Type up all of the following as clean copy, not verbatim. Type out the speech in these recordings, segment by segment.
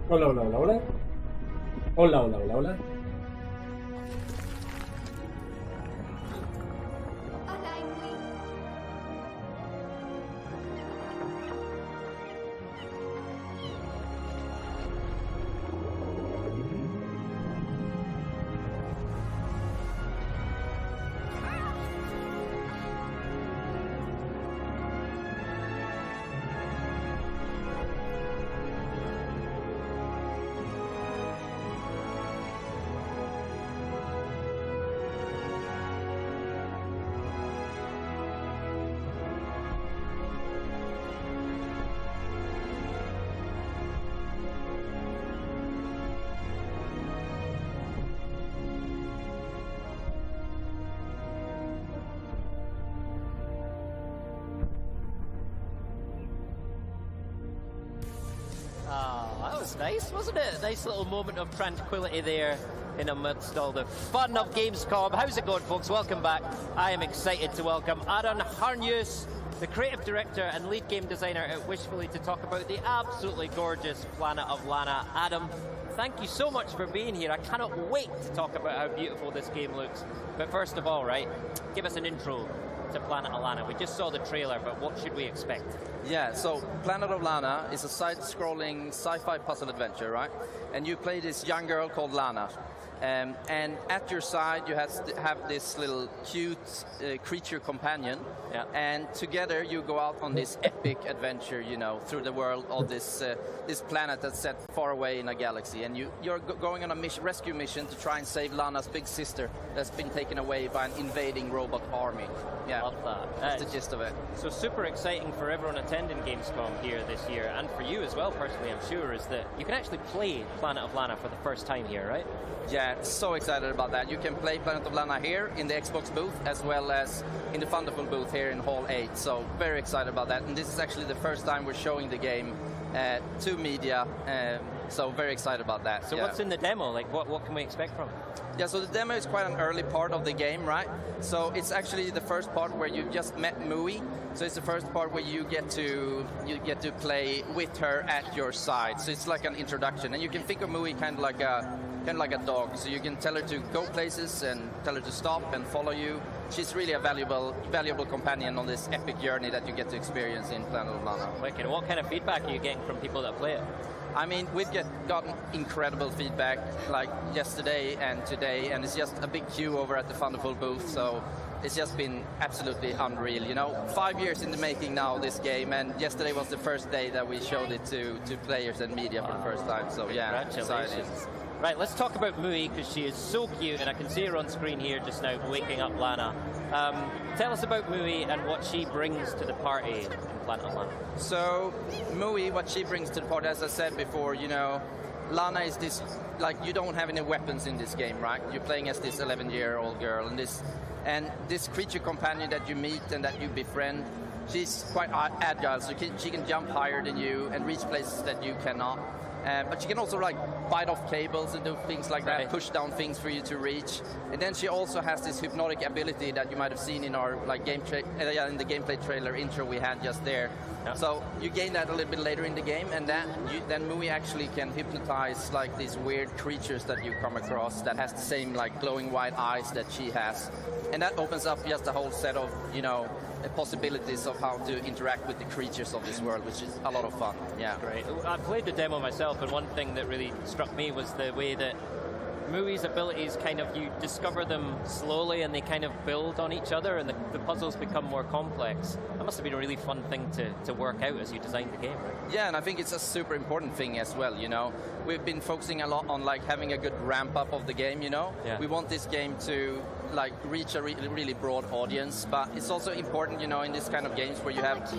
Hola, hola, hola, hola. Hola, hola, hola, hola. That was nice, wasn't it? A nice little moment of tranquility there in amidst all the fun of Gamescom. How's it going, folks? Welcome back. I am excited to welcome Aaron Harnius, the creative director and lead game designer at Wishfully, to talk about the absolutely gorgeous planet of Lana. Adam, thank you so much for being here. I cannot wait to talk about how beautiful this game looks. But first of all, right, give us an intro to Planet of Lana. We just saw the trailer, but what should we expect? Yeah, so Planet of Lana is a side-scrolling sci-fi puzzle adventure, right? And you play this young girl called Lana. And at your side, you have this little cute creature companion. Yeah. And together, you go out on this epic adventure, you know, through the world of this this planet that's set far away in a galaxy. And you're going on a rescue mission to try and save Lana's big sister that's been taken away by an invading robot army. Yeah, love that. That's the gist of it. So super exciting for everyone attending Gamescom here this year, and for you as well, personally, I'm sure, is that you can actually play Planet of Lana for the first time here, right? Yeah, so excited about that. You can play Planet of Lana here in the Xbox booth, as well as in the Thunderful booth here in Hall 8. So very excited about that. And this is actually the first time we're showing the game to media. So very excited about that. So what's in the demo? Like, what can we expect from it? Yeah, so the demo is quite an early part of the game, right? So it's actually the first part where you just met Mui. So it's the first part where you get to play with her at your side. So it's like an introduction, and you can think of Mui kind of like a dog. So you can tell her to go places and tell her to stop and follow you. She's really a valuable companion on this epic journey that you get to experience in Planet of Lana. Wicked. What kind of feedback are you getting from people that play it? I mean, we've gotten incredible feedback like yesterday and today, and it's just a big queue over at the Thunderful booth, so it's just been absolutely unreal. You know, 5 years in the making now, this game, and yesterday was the first day that we showed it to players and media for the first time, so yeah, congratulations. Right, let's talk about Mui, because she is so cute, and I can see her on screen here just now, waking up Lana. Tell us about Mui and what she brings to the party in Planet of Lana. So, Mui, what she brings to the party, as I said before, you know, Lana is this, like, you don't have any weapons in this game, right? You're playing as this 11-year-old girl, and this creature companion that you meet and that you befriend, she's quite agile, so she can jump higher than you and reach places that you cannot. But she can also like bite off cables and do things like that, push down things for you to reach. And then she also has this hypnotic ability that you might have seen in our like in the gameplay trailer intro we had just there. Yeah. So you gain that a little bit later in the game, and then Mui actually can hypnotize like these weird creatures that you come across that has the same like glowing white eyes that she has, and that opens up just a whole set of, you know, possibilities of how to interact with the creatures of this world, which is a lot of fun. Yeah, great. I played the demo myself, and one thing that really struck me was the way that Mui's abilities kind of, you discover them slowly and they kind of build on each other, and the puzzles become more complex. That must have been a really fun thing to work out as you designed the game, right? Yeah, and I think it's a super important thing as well, you know. We've been focusing a lot on like having a good ramp up of the game, you know. Yeah. We want this game to like reach a really broad audience, but it's also important, you know, in this kind of games where you have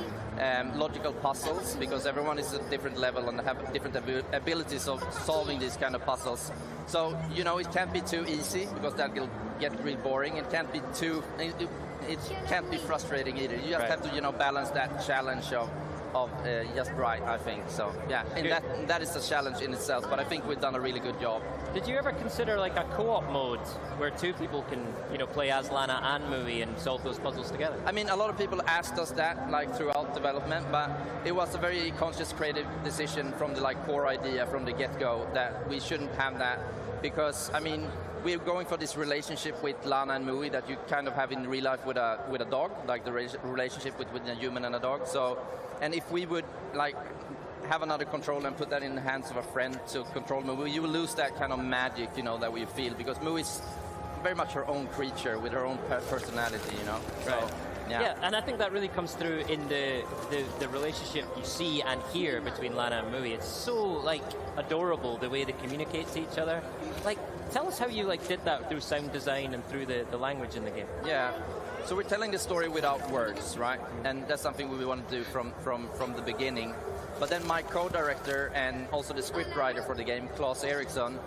logical puzzles, because everyone is at a different level and have different abilities of solving these kind of puzzles. So, you know, it can't be too easy, because that will get really boring. It can't be too, it can't be frustrating either. You just have to, you know, balance that challenge of just right, I think. So, yeah, and that is a challenge in itself, but I think we've done a really good job. Did you ever consider like a co-op mode where two people can, play as Lana and Mui and solve those puzzles together? I mean, a lot of people asked us that like throughout development, but it was a very conscious creative decision from the core idea from the get-go that we shouldn't have that, because I mean, we're going for this relationship with Lana and Mui that you kind of have in real life with a dog, like the relationship with a human and a dog. So, and if we would have another controller and put that in the hands of a friend to control Mui, you will lose that kind of magic, that we feel, because Mui is very much her own creature with her own personality, So, right. Yeah, and I think that really comes through in the relationship you see and hear between Lana and Mui. It's so adorable the way they communicate to each other. Tell us how you did that through sound design and through the language in the game. Yeah, so we're telling the story without words, right? And that's something we want to do from the beginning. But then my co-director and also the scriptwriter for the game, Claes Eriksson,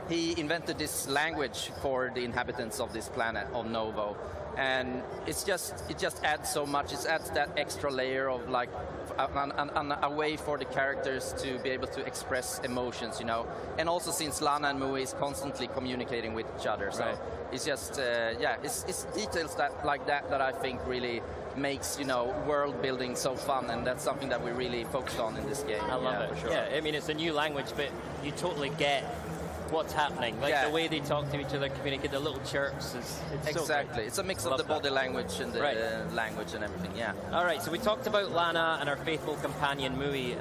he invented this language for the inhabitants of this planet, of Novo. And it just adds so much. It adds that extra layer of a way for the characters to be able to express emotions, And also since Lana and Mui is constantly communicating with each other, so right. It's just it's details that I think really makes world building so fun, and that's something that we really focused on in this game. I love it. For sure. Yeah, I mean it's a new language, but you totally get what's happening. The way they talk to each other, communicate, the little chirps. It's exactly. So it's a mix of the body language and the language and everything. Yeah. All right. So we talked about Lana and our faithful companion Mui.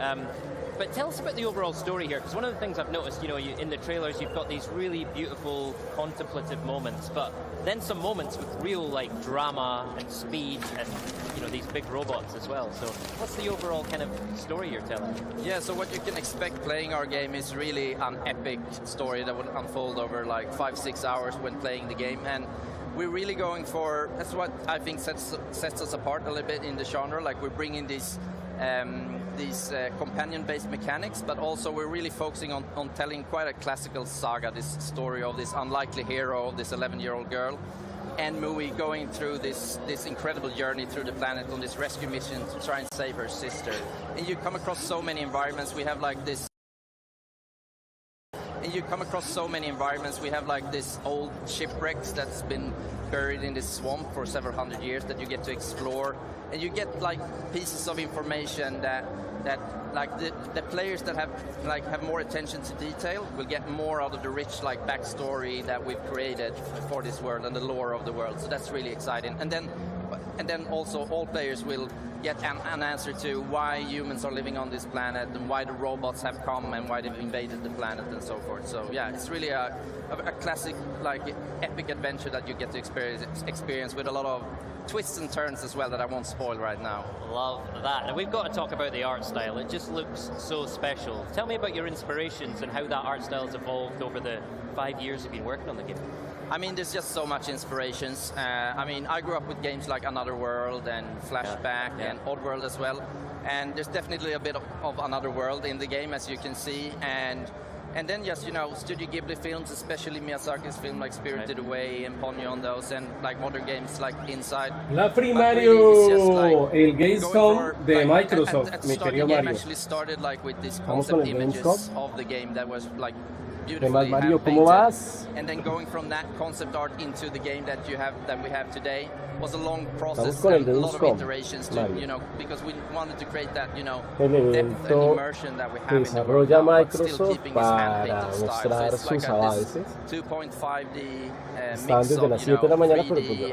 But tell us about the overall story here, because one of the things I've noticed, in the trailers, you've got these really beautiful contemplative moments, but then some moments with real drama and speed and these big robots as well. So what's the overall kind of story you're telling? Yeah, so what you can expect playing our game is really an epic story that will unfold over 5-6 hours when playing the game, and we're really going for, that's what I think sets us apart a little bit in the genre. We're bringing these companion-based mechanics, but also we're really focusing on telling quite a classical saga, this story of this unlikely hero, this 11-year-old girl, and Mui going through this incredible journey through the planet on this rescue mission to try and save her sister. And you come across so many environments. We have this. And you come across so many environments. We have this old shipwrecks that's been buried in this swamp for several hundred years that you get to explore, and you get pieces of information that the players that have more attention to detail will get more out of the rich backstory that we've created for this world and the lore of the world. So that's really exciting. And then also all players will get an answer to why humans are living on this planet and why the robots have come and why they've invaded the planet and so forth. So yeah, it's really a classic epic adventure that you get to experience with a lot of twists and turns as well that I won't spoil right now. Love that. And we've got to talk about the art style. It just looks so special. Tell me about your inspirations and how that art style has evolved over the 5 years you've been working on the game. I mean, there's just so much inspirations. I mean, I grew up with games like Another World and Flashback and Oddworld as well. And there's definitely a bit of Another World in the game, as you can see. And then just, Studio Ghibli films, especially Miyazaki's film like Spirited Away and Ponyo on those, and modern games like Inside. La Primario, el Gamescom de Microsoft, mi querido Mario. Actually started with these concept images of the game that was beautifully Mario, ¿cómo vas? And then going from that concept art into the game that we have today was a long process and a lot of iterations to, because we wanted to create that, depth and immersion that we have in the world, but still keeping its hand-painted style. So it's this 2.5D mix of 3D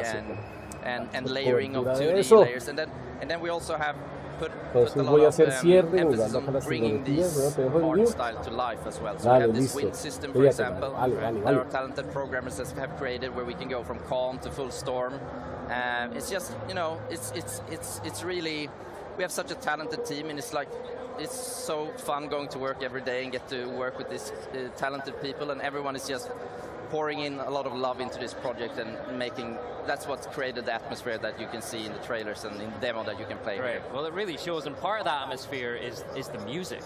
and layering of 2D layers, and then we also have put a lot of emphasis on bringing this art style to life as well. So we have this wind system, for example, that our talented programmers have created, where we can go from calm to full storm. It's just, it's really, we have such a talented team, and it's so fun going to work every day and get to work with these talented people, and everyone is just pouring in a lot of love into this project and making, that's what's created the atmosphere that you can see in the trailers and in the demo that you can play. Right. Here. Well, it really shows, and part of that atmosphere is the music.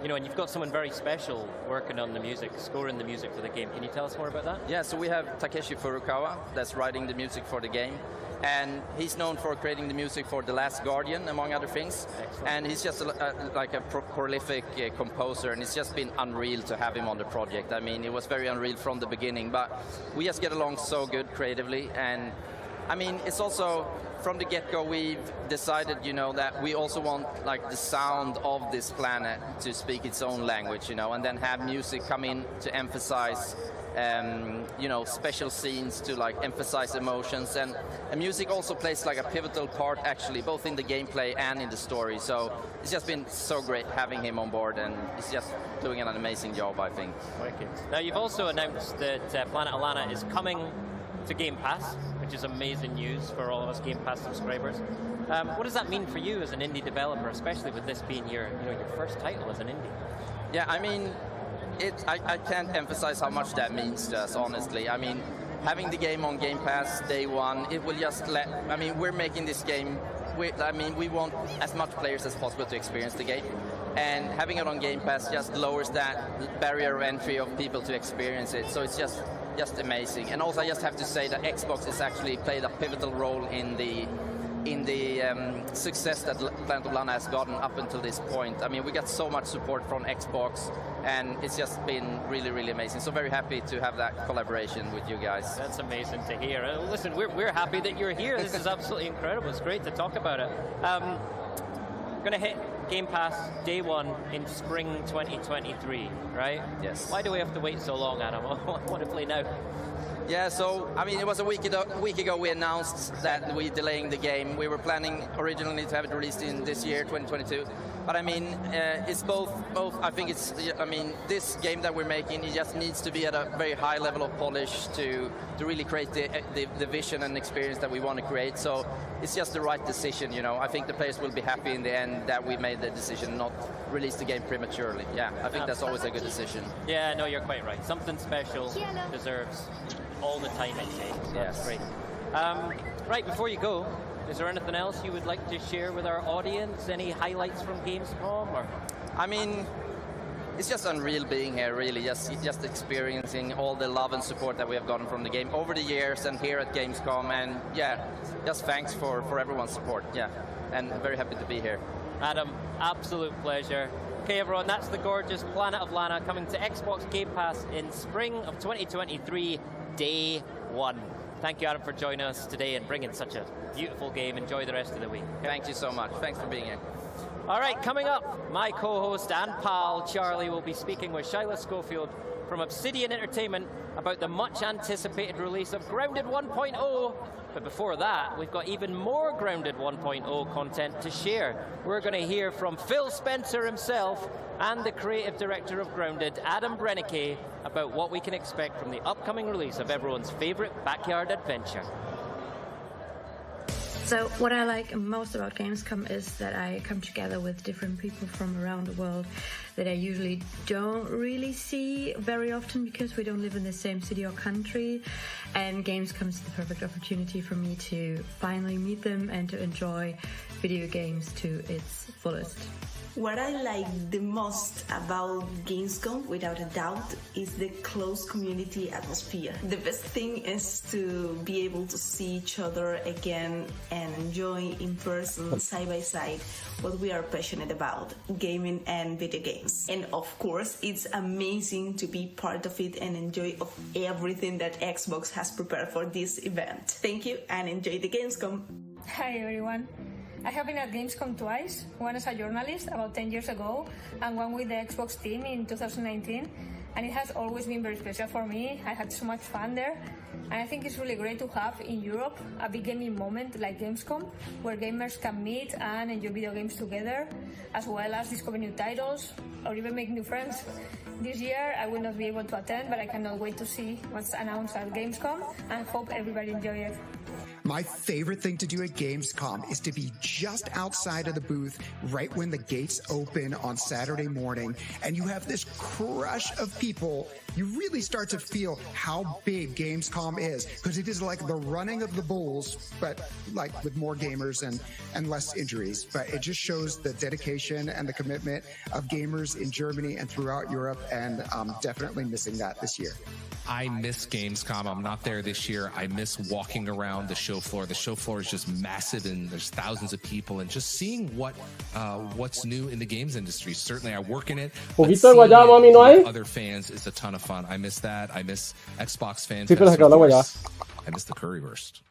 You know, and you've got someone very special working on the music, scoring the music for the game. Can you tell us more about that? Yeah, so we have Takeshi Furukawa that's writing the music for the game. And he's known for creating the music for The Last Guardian, among other things. Excellent. And he's just like a prolific composer, and it's just been unreal to have him on the project. I mean, it was very unreal from the beginning, but we just get along so good creatively. And I mean, it's also, from the get-go, we've decided, you know, that we also want like the sound of this planet to speak its own language, you know, and then have music come in to emphasize you know, special scenes to like emphasize emotions, and music also plays like a pivotal part actually, both in the gameplay and in the story. So it's just been so great having him on board, and he's just doing an amazing job, I think. Wicked. Now you've also announced that Planet of Lana is coming to Game Pass, which is amazing news for all of us Game Pass subscribers. What does that mean for you as an indie developer, especially with this being your first title as an indie? Yeah, I mean, I can't emphasize how much that means to us, honestly. I mean, having the game on Game Pass day one, it will just I mean, we're making this game, we want as much players as possible to experience the game. And having it on Game Pass just lowers that barrier of entry of people to experience it. So it's just amazing. And also I just have to say that Xbox has actually played a pivotal role in the success that Planet of Lana has gotten up until this point. I mean, we got so much support from Xbox, and it's just been really, really amazing. So very happy to have that collaboration with you guys. That's amazing to hear. Listen, we're happy that you're here. This is absolutely incredible. It's great to talk about it. Going to hit Game Pass day one in spring 2023, right? Yes. Why do we have to wait so long, Adam? I want to play now. Yeah, so, I mean, it was a week ago we announced that we're delaying the game. We were planning originally to have it released in this year, 2022. But I mean, it's both, I think it's, I mean, this game that we're making, it just needs to be at a very high level of polish to really create the vision and experience that we want to create. So it's just the right decision, you know. I think the players will be happy in the end that we made the decision not release the game prematurely. Yeah, I think that's always a good decision. Yeah, no, you're quite right. Something special deserves all the time it takes. So that's great. Right, before you go, is there anything else you would like to share with our audience? Any highlights from Gamescom? Or? I mean, it's just unreal being here, really, just experiencing all the love and support that we have gotten from the game over the years and here at Gamescom, and yeah, just thanks for everyone's support, yeah, and I'm very happy to be here. Adam, absolute pleasure. Okay, everyone, that's the gorgeous Planet of Lana coming to Xbox Game Pass in spring of 2023, day one. Thank you, Adam, for joining us today and bringing such a beautiful game. Enjoy the rest of the week. Okay? Thank you so much. Thanks for being here. All right, coming up, my co-host and pal, Charlie, will be speaking with Shyla Schofield from Obsidian Entertainment about the much-anticipated release of Grounded 1.0. But before that, we've got even more Grounded 1.0 content to share. We're going to hear from Phil Spencer himself and the creative director of Grounded, Adam Brennecke, about what we can expect from the upcoming release of everyone's favorite backyard adventure. So what I like most about Gamescom is that I come together with different people from around the world that I usually don't really see very often because we don't live in the same city or country. And Gamescom is the perfect opportunity for me to finally meet them and to enjoy video games to its fullest. What I like the most about Gamescom, without a doubt, is the close community atmosphere. The best thing is to be able to see each other again and enjoy in person, side by side, what we are passionate about, gaming and video games. And of course, it's amazing to be part of it and enjoy of everything that Xbox has prepared for this event. Thank you and enjoy the Gamescom. Hi everyone. I have been at Gamescom twice, one as a journalist about 10 years ago and one with the Xbox team in 2019, and it has always been very special for me. I had so much fun there, and I think it's really great to have in Europe a big gaming moment like Gamescom, where gamers can meet and enjoy video games together, as well as discover new titles or even make new friends. This year I will not be able to attend, but I cannot wait to see what's announced at Gamescom and hope everybody enjoy it. My favorite thing to do at Gamescom is to be just outside of the booth right when the gates open on Saturday morning, and you have this crush of people you really start to feel how big Gamescom is, because it is like the running of the bulls, but like with more gamers and less injuries. But it just shows the dedication and the commitment of gamers in Germany and throughout Europe, and I'm definitely missing that this year. I miss Gamescom. I'm not there this year. I miss walking around the show floor. The show floor is just massive, and there's thousands of people, and just seeing what's new in the games industry. Certainly, I work in it. Poquito de guayaba, mami, ¿no hay? Other fans is a ton of fun. I miss that. I miss Xbox Fan Sí, pero se Fest. acabó la guayaba. I miss the Currywurst.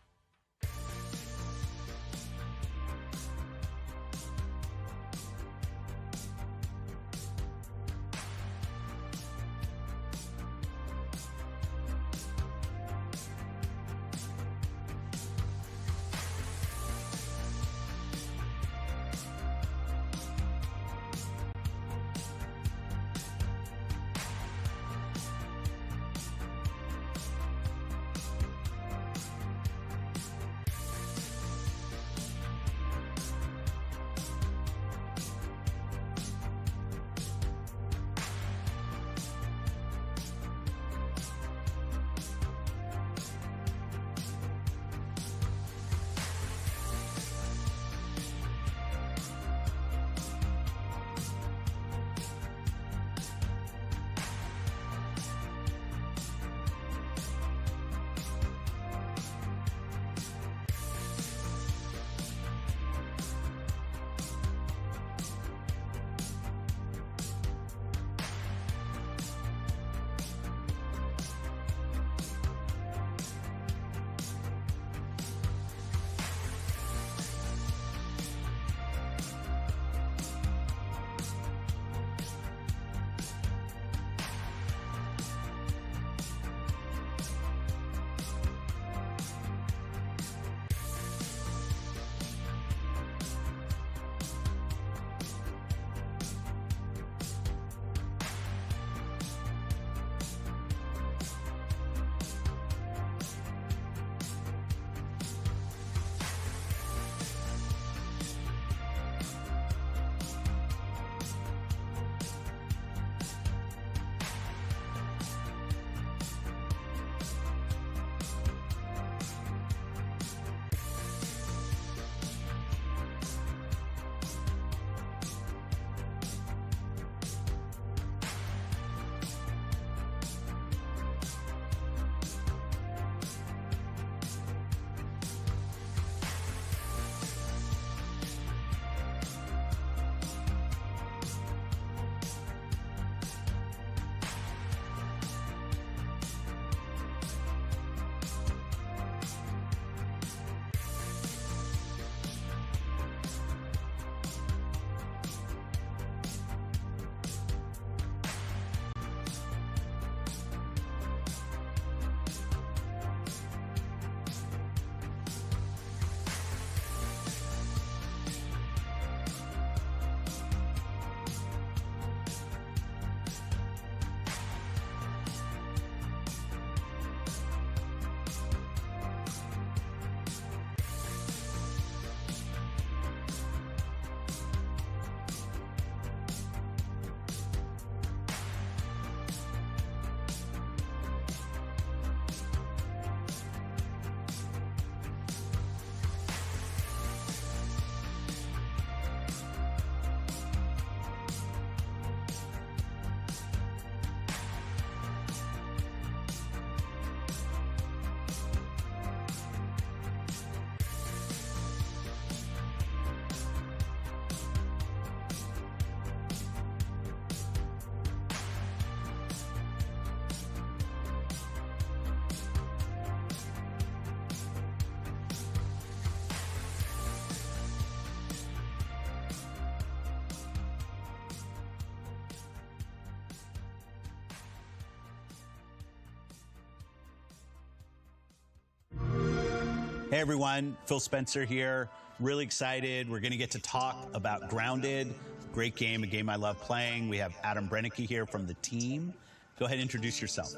Hey everyone, Phil Spencer here. Really excited. We're going to get to talk about Grounded. Great game, a game I love playing. We have Adam Brennecke here from the team. Go ahead and introduce yourself.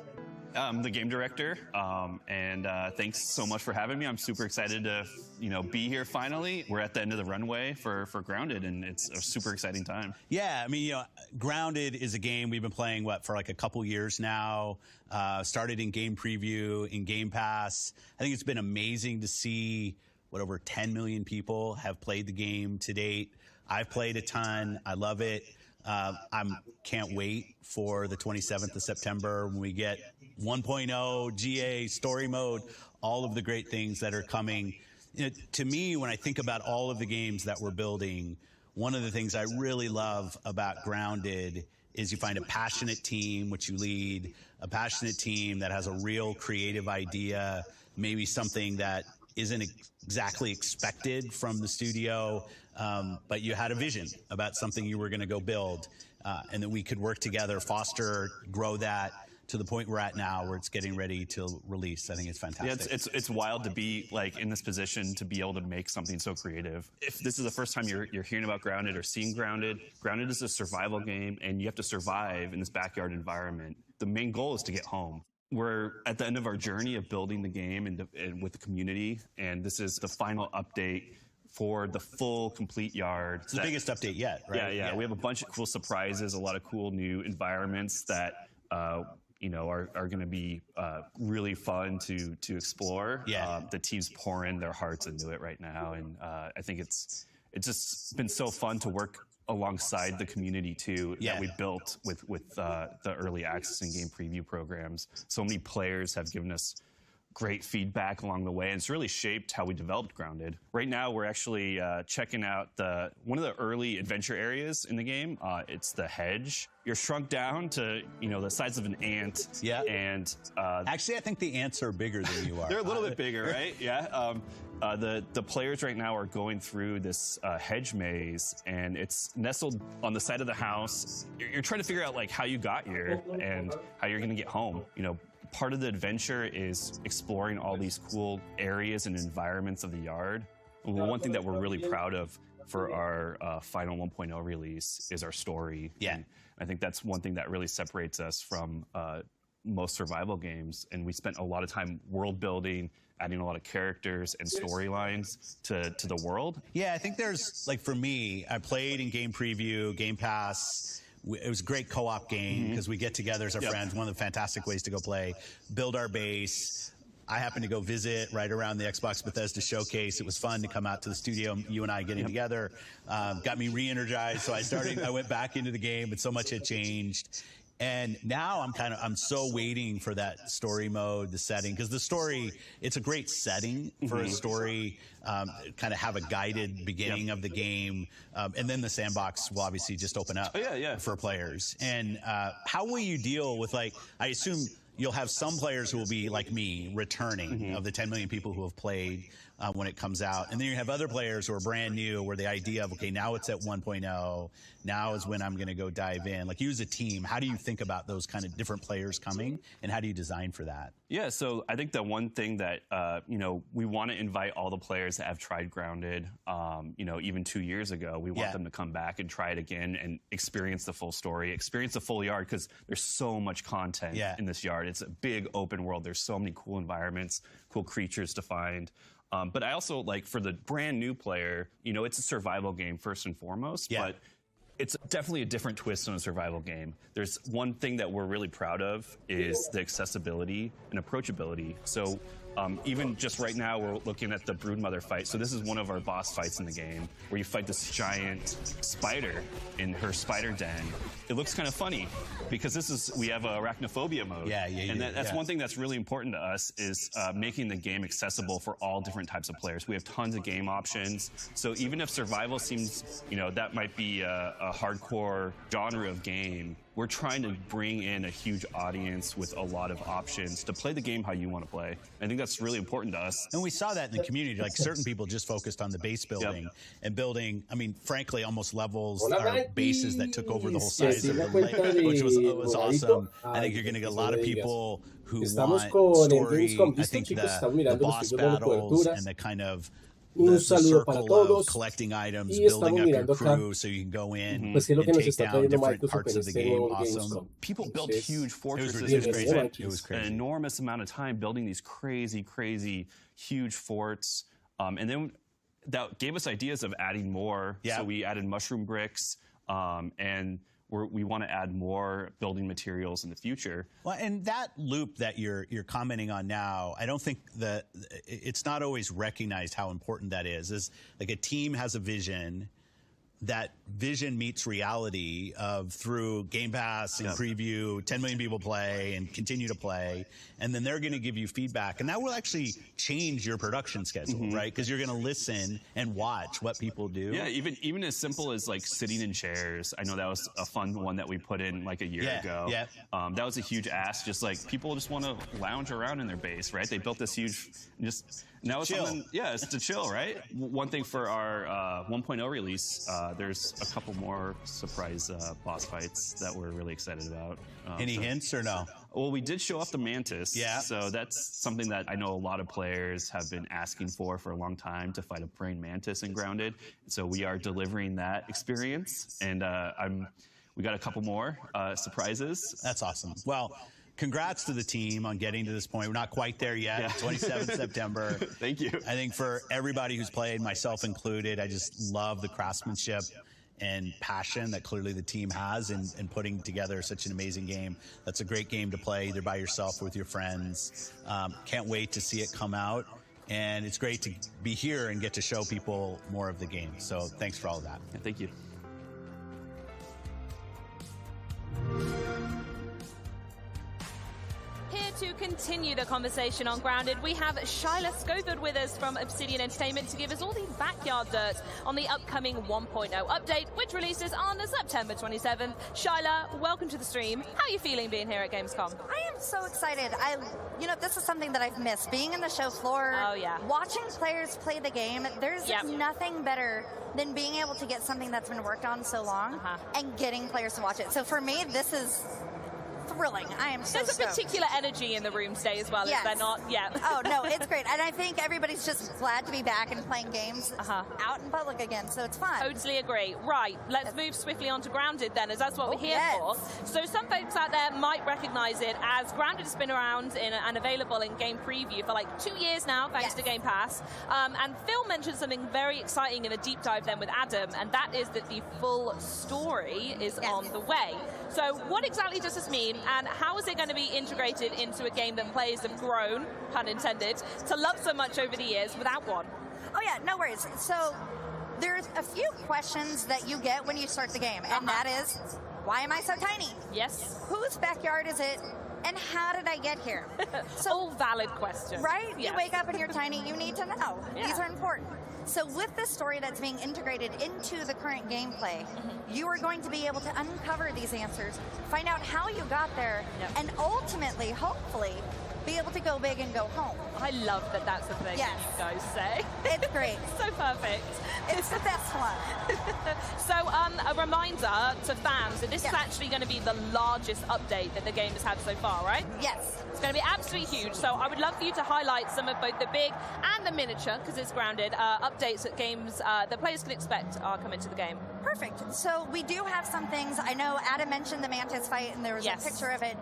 I'm the game director, and thanks so much for having me. I'm super excited to, be here finally. We're at the end of the runway for Grounded, and it's a super exciting time. Yeah, I mean, Grounded is a game we've been playing, for like a couple years now. Started in game preview, in Game Pass. I think it's been amazing to see what over 10 million people have played the game to date. I've played a ton. I love it. I can't wait for the 27th of September when we get 1.0, GA, story mode, all of the great things that are coming. To me, when I think about all of the games that we're building, one of the things I really love about Grounded is you find a passionate team, which you lead, a passionate team that has a real creative idea, maybe something that isn't exactly expected from the studio, but you had a vision about something you were going to go build, and that we could work together, foster, grow that to the point we're at now, where it's getting ready to release. I think it's fantastic. Yeah, it's wild to be in this position to be able to make something so creative. If this is the first time you're hearing about Grounded or seeing Grounded, Grounded is a survival game, and you have to survive in this backyard environment. The main goal is to get home. We're at the end of our journey of building the game and with the community, and this is the final update for the full, complete yard. It's the biggest update yet, right? Yeah. We have a bunch of cool surprises, a lot of cool new environments that are going to be really fun to explore. Yeah. The team's pouring their hearts into it right now, and I think it's just been so fun to work alongside the community too, that we built with the early access and game preview programs. So many players have given us great feedback along the way, and it's really shaped how we developed Grounded. Right now, we're actually checking out one of the early adventure areas in the game. It's the hedge. You're shrunk down to the size of an ant. Yeah. And actually, I think the ants are bigger than you are. They're a little bit bigger, right? Yeah. The players right now are going through this hedge maze, and it's nestled on the side of the house. You're trying to figure out how you got here and how you're going to get home. Part of the adventure is exploring all these cool areas and environments of the yard. And one thing that we're really proud of for our final 1.0 release is our story. Yeah. And I think that's one thing that really separates us from most survival games. And we spent a lot of time world building, adding a lot of characters and storylines to the world. Yeah, I think there's, for me, I played in game preview, Game Pass. It was a great co-op game because we get together as our friends. One of the fantastic ways to go play, build our base. I happened to go visit right around the Xbox Bethesda showcase. It was fun to come out to the studio, you and I getting together. Got me re-energized, so I went back into the game, but so much had changed. And now I'm so waiting for that story mode, the setting, because the story, it's a great setting for a story, kind of have a guided beginning of the game. And then the sandbox will obviously just open up for players. And how will you deal with, I assume you'll have some players who will be like me, returning of the 10 million people who have played when it comes out. And then you have other players who are brand new, where the idea of, okay, now it's at 1.0, now is when I'm going to go dive in. You as a team, how do you think about those kind of different players coming, and how do you design for that? Yeah, so I think the one thing that, we want to invite all the players that have tried Grounded, even 2 years ago. We want them to come back and try it again and experience the full story, experience the full yard, because there's so much content in this yard. It's a big open world. There's so many cool environments, cool creatures to find. But I also, for the brand new player, it's a survival game first and foremost, but it's definitely a different twist on a survival game. There's one thing that we're really proud of is the accessibility and approachability. So even just right now, we're looking at the Broodmother fight. So this is one of our boss fights in the game, where you fight this giant spider in her spider den. It looks kind of funny, because we have arachnophobia mode. And that's one thing that's really important to us, is making the game accessible for all different types of players. We have tons of game options. So even if survival seems, that might be a hardcore genre of game, we're trying to bring in a huge audience with a lot of options to play the game how you want to play. I think that's really important to us. And we saw that in the community. Certain people just focused on the base building and building, frankly, almost levels or bases that took over the whole size of the lake, which was awesome. I think you're going to get a lot of people who want story. I think the boss battles and the kind of the saludo para circle todos. of collecting items, Y building estamos up your mirando acá, crew so you can go in pues, qué es lo que and nos take está down trayendo different Microsoft parts en of the este game. nuevo Awesome. Gamescom. People built Entonces, huge fortresses. It was bienvenido, great. It was Mikey. An crazy. enormous amount of time building these crazy, huge forts. And then that gave us ideas of adding more. Yeah. So we added mushroom bricks, and we want to add more building materials in the future. Well, and that loop that you're commenting on now, I don't think that it's not always recognized how important that is. Is like a team has a vision. That vision meets reality through Game Pass and preview, 10 million people play and continue to play, and then they're going to give you feedback, and that will actually change your production schedule, right? Because you're going to listen and watch what people do. Yeah, even as simple as like sitting in chairs. I know that was a fun one that we put in like a year ago. Yeah. That was a huge ask. Just like people just want to lounge around in their base, right? They built this huge now it's something, it's to chill, right? One thing for our 1.0 release, there's a couple more surprise boss fights that we're really excited about. Any hints or no? Well, we did show off the Mantis. Yeah. So that's something that I know a lot of players have been asking for a long time, to fight a praying mantis in Grounded. So we are delivering that experience, and we got a couple more surprises. That's awesome. Well, congrats to the team on getting to this point. We're not quite there yet. 27th September. Thank you. I think for everybody who's played, myself included, I just love the craftsmanship and passion that clearly the team has in putting together such an amazing game. That's a great game to play either by yourself or with your friends. Can't wait to see it come out. And it's great to be here and get to show people more of the game. So thanks for all of that. Yeah, thank you. To continue the conversation on Grounded, we have Shyla Scovard with us from Obsidian Entertainment to give us all the backyard dirt on the upcoming 1.0 update, which releases on September 27th. Shyla, welcome to the stream. How are you feeling being here at Gamescom? I am so excited. This is something that I've missed. Being in the show floor, watching players play the game, there's nothing better than being able to get something that's been worked on so long and getting players to watch it. So for me, this is thrilling. I am so There's stoked. a particular energy in the room today as well, is there not? Yeah. Oh, no, it's great. And I think everybody's just glad to be back and playing games out in public again, so it's fun. Totally agree. Right, let's move swiftly on to Grounded then, as that's what we're here for. So some folks out there might recognize it as Grounded has been around and available in game preview for like 2 years now, thanks to Game Pass. And Phil mentioned something very exciting in a deep dive then with Adam, and that is that the full story is on the way. So what exactly does this mean, and how is it going to be integrated into a game that players have grown, pun intended, to love so much over the years without one? Oh yeah, no worries. So there's a few questions that you get when you start the game, and that is, why am I so tiny? Yes. Whose backyard is it? And how did I get here? So, all valid questions. Right? Yes. You wake up and you're tiny, you need to know. These are important. So with this story that's being integrated into the current gameplay, you are going to be able to uncover these answers, find out how you got there, and ultimately, hopefully, be able to go big and go home. I love that that's the thing that you guys say. It's great. So perfect. It's the best one. So a reminder to fans that this is actually going to be the largest update that the game has had so far, right? Yes. It's going to be absolutely huge. So I would love for you to highlight some of both the big and the miniature, because it's Grounded, updates that games that players can expect are coming to the game. Perfect. So we do have some things. I know Adam mentioned the Mantis fight, and there was a picture of it.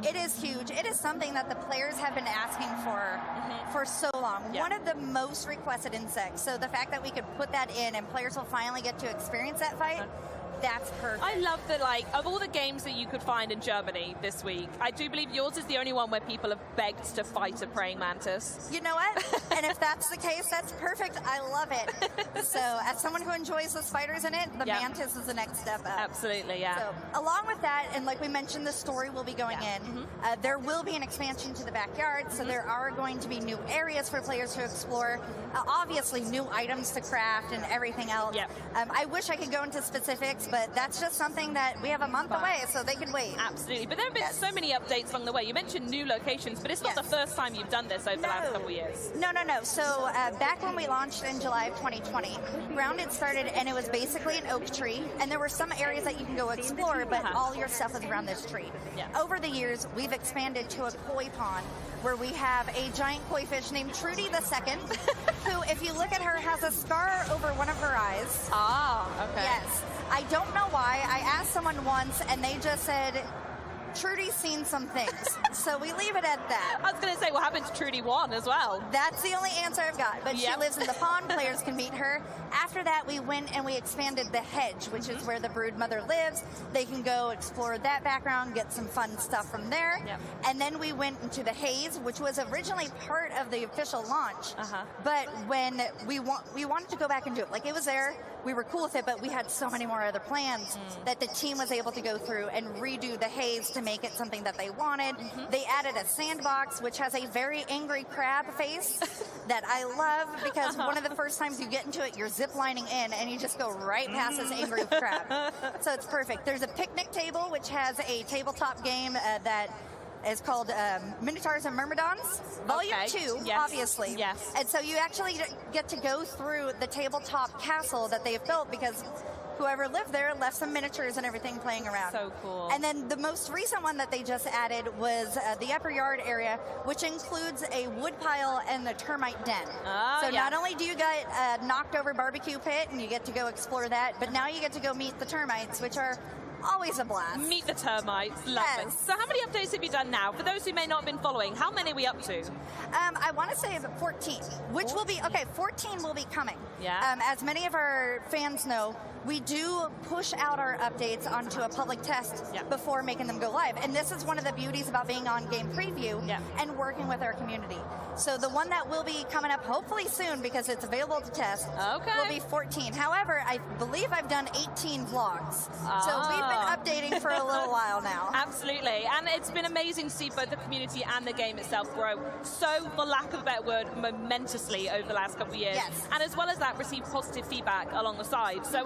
It is huge. It is something that the players have been asking for so long. One of the most requested insects. So the fact that we could put that in and players will finally get to experience that fight, that's perfect. I love that, like, of all the games that you could find in Germany this week, I do believe yours is the only one where people have begged to fight a praying mantis. You know what? And if that's the case, that's perfect. I love it. So as someone who enjoys the spiders in it, the mantis is the next step up. Absolutely, So along with that, and like we mentioned, the story will be going in. There will be an expansion to the backyard, so there are going to be new areas for players to explore. Obviously, new items to craft and everything else. I wish I could go into specifics, but that's just something that we have a month away, so they can wait. Absolutely. But there have been so many updates along the way. You mentioned new locations, but it's not the first time you've done this over the last couple of years. No. So back when we launched in July of 2020, Grounded started, and it was basically an oak tree, and there were some areas that you can go explore, but all your stuff was around this tree. Over the years, we've expanded to a koi pond, where we have a giant koi fish named Trudy II, who, if you look at her, has a scar over one of her eyes. Okay. Yes. I don't know why. I asked someone once, and they just said, Trudy's seen some things. So we leave it at that. I was going to say, what happened to Trudy 1 as well? That's the only answer I've got. But she lives in the pond. Players can meet her. After that, we went and we expanded the hedge, which is where the brood mother lives. They can go explore that background, get some fun stuff from there. And then we went into the haze, which was originally part of the official launch. But when we wanted to go back and do it, like, it was there. We were cool with it, but we had so many more other plans that the team was able to go through and redo the haze to make it something that they wanted. They added a sandbox, which has a very angry crab face that I love, because one of the first times you get into it, you're zip-lining in, and you just go right past this angry crab. So it's perfect. There's a picnic table, which has a tabletop game that is called Minotaurs and Myrmidons, Volume 2, obviously. Yes. And so you actually get to go through the tabletop castle that they've built, because whoever lived there left some miniatures and everything playing around. So cool. And then the most recent one that they just added was the upper yard area, which includes a wood pile and the termite den. So not only do you get a knocked over barbecue pit and you get to go explore that, but now you get to go meet the termites, which are always a blast. Meet the termites. Love it. So how many updates have you done now? For those who may not have been following, how many are we up to? I want to say about 14, which will be, 14 will be coming. As many of our fans know, we do push out our updates onto a public test before making them go live. And this is one of the beauties about being on Game Preview and working with our community. So the one that will be coming up hopefully soon, because it's available to test, will be 14. However, I believe I've done 18 vlogs. So we've been updating for a little while now. Absolutely. And it's been amazing to see both the community and the game itself grow so, for lack of a better word, momentously over the last couple of years. And as well as that, receive positive feedback along the side. So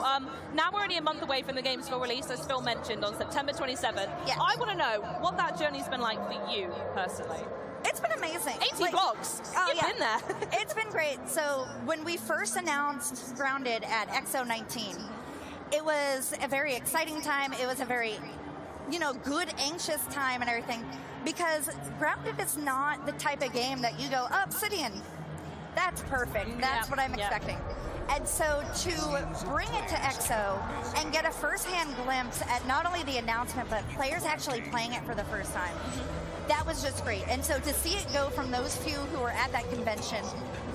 now we're only a month away from the game's full release, as Phil mentioned, on September 27th. I want to know what that journey's been like for you personally. It's been amazing. 18 vlogs. You've been there. It's been great. So when we first announced Grounded at XO19, it was a very exciting time. It was a very, good, anxious time and everything, because Grounded is not the type of game that you go, Obsidian, that's perfect. That's what I'm expecting. And so to bring it to EXO and get a first-hand glimpse at not only the announcement, but players actually playing it for the first time, that was just great. And so to see it go from those few who were at that convention,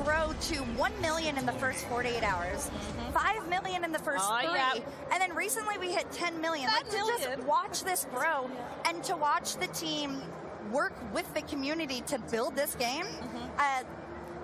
grow to 1 million in the first 48 hours, 5 million in the first 3, and then recently we hit 10 million. Like, to just watch this grow and to watch the team work with the community to build this game,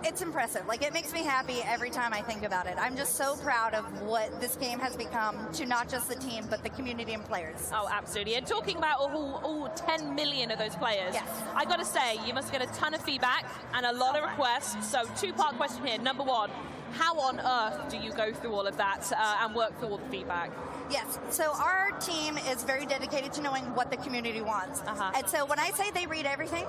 it's impressive. Like, it makes me happy every time I think about it. I'm just so proud of what this game has become to not just the team, but the community and players. Oh, absolutely. And talking about all 10 million of those players, I got to say, you must get a ton of feedback and a lot of requests. So, two-part question here. Number one, how on earth do you go through all of that and work through all the feedback? Yes, so our team is very dedicated to knowing what the community wants. And so when I say they read everything,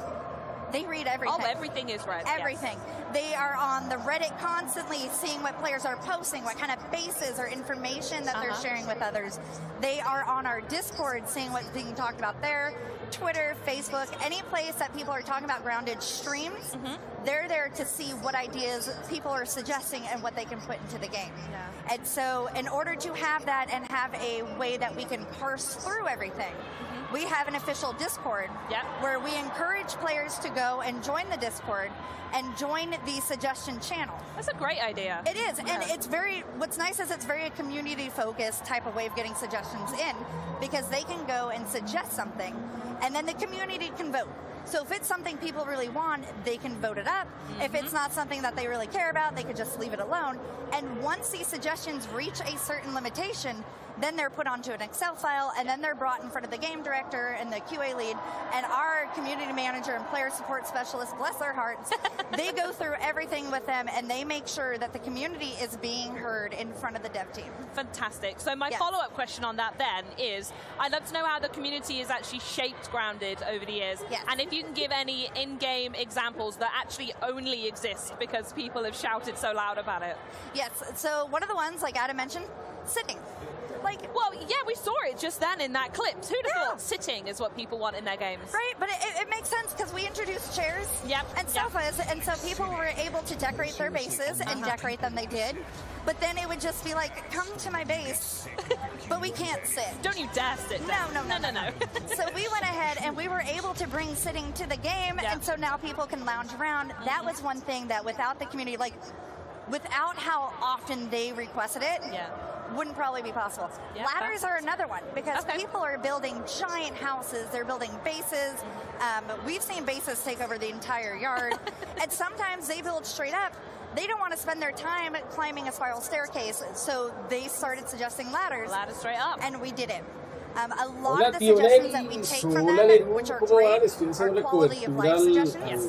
they read everything. Oh, everything is read. Everything. They are on the Reddit constantly, seeing what players are posting, what kind of bases or information that they're sharing with others. They are on our Discord, seeing what's being talked about there. Twitter, Facebook, any place that people are talking about Grounded streams, they're there to see what ideas people are suggesting and what they can put into the game. And so in order to have that and have a way that we can parse through everything, we have an official Discord where we encourage players to go and join the Discord and join the suggestion channel. That's a great idea. It is, and it's very, what's nice is it's very a community-focused type of way of getting suggestions in, because they can go and suggest something, and then the community can vote. So if it's something people really want, they can vote it up. If it's not something that they really care about, they could just leave it alone. And once these suggestions reach a certain limitation, then they're put onto an Excel file, and then they're brought in front of the game director and the QA lead, and our community manager and player support specialist, bless their hearts, they go through everything with them, and they make sure that the community is being heard in front of the dev team. Fantastic. So my follow-up question on that then is, I'd love to know how the community has actually shaped Grounded over the years, and if you can give any in-game examples that actually only exist because people have shouted so loud about it. Yes, so one of the ones, like Adam mentioned, sitting. Well, yeah, we saw it just then in that clip. Who'd have thought sitting is what people want in their games? Right, but it makes sense because we introduced chairs and sofas, and so people were able to decorate their bases, and decorate them they did. But then it would just be like, come to my base, but we can't sit. Don't you dare sit down. No. So we went ahead and we were able to bring sitting to the game, and so now people can lounge around. That was one thing that without the community, without how often they requested it, wouldn't probably be possible. Ladders are another one because people are building giant houses, they're building bases. We've seen bases take over the entire yard, and sometimes they build straight up. They don't want to spend their time climbing a spiral staircase, so they started suggesting ladders. Ladders straight up. And we did it. A lot of the suggestions that we take from them, which are great, are quality of life suggestions.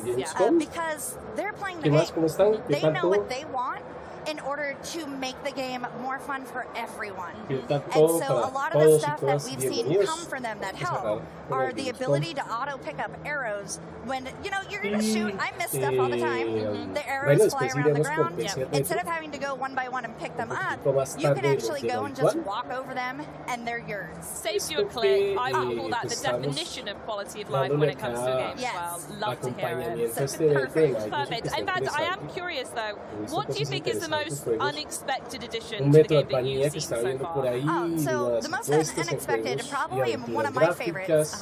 Because they're playing the game. They know what they want in order to make the game more fun for everyone. And so a lot of the stuff that we've seen come from them that help are the ability to auto pick up arrows when, you're going to shoot. I miss stuff all the time. The arrows fly around the ground. Instead of having to go one by one and pick them up, you can actually go and just walk over them and they're yours. Saves you a click. I would call that the definition of quality of life when it comes to a game as well. Love to hear it. Perfect. In fact, I am curious though, what do you think is the most unexpected addition to the game that you've seen so far? So the most unexpected, and probably one of my favorites.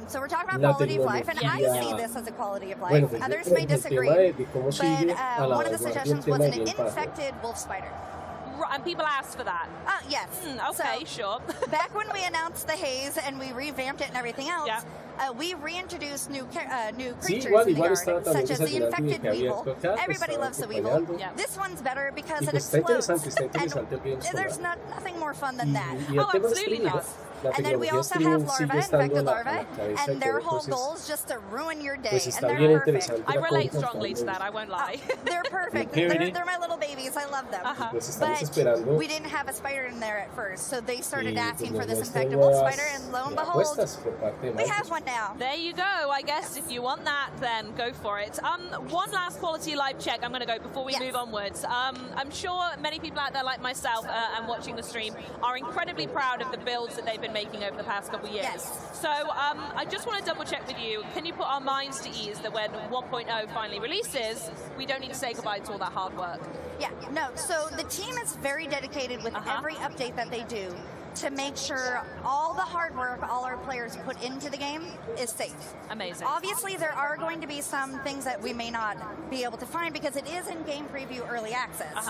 So we're talking about quality of life, and I see this as a quality of life. Others may disagree, but one of the suggestions was an infected wolf spider. And people asked for that? Yes. Okay, sure. Back when we announced the haze and we revamped it and everything else, we reintroduced new creatures in the yard, such as the infected weevil. Everybody loves the weevil. This one's better because it explodes, and there's nothing more fun than that. Oh, absolutely not. And then we also have larvae, infected larvae, and their whole goal is just to ruin your day, and they're perfect. I relate strongly to that, I won't lie. They're perfect. They're my little babies. I love them. But we didn't have a spider in there at first, so they started asking for this infected wolf spider, and lo and behold, we have one now. There you go. I guess if you want that, then go for it. One last quality live check I'm going to go before we move onwards. I'm sure many people out there like myself and watching the stream are incredibly proud of the builds that they've been making over the past couple of years. So I just want to double check with you. Can you put our minds to ease that when 1.0 finally releases, we don't need to say goodbye to all that hard work? Yeah, no. So the team is very dedicated with every update that they do to make sure all the hard work all our players put into the game is safe. Amazing. Obviously, there are going to be some things that we may not be able to find because it is in game preview early access.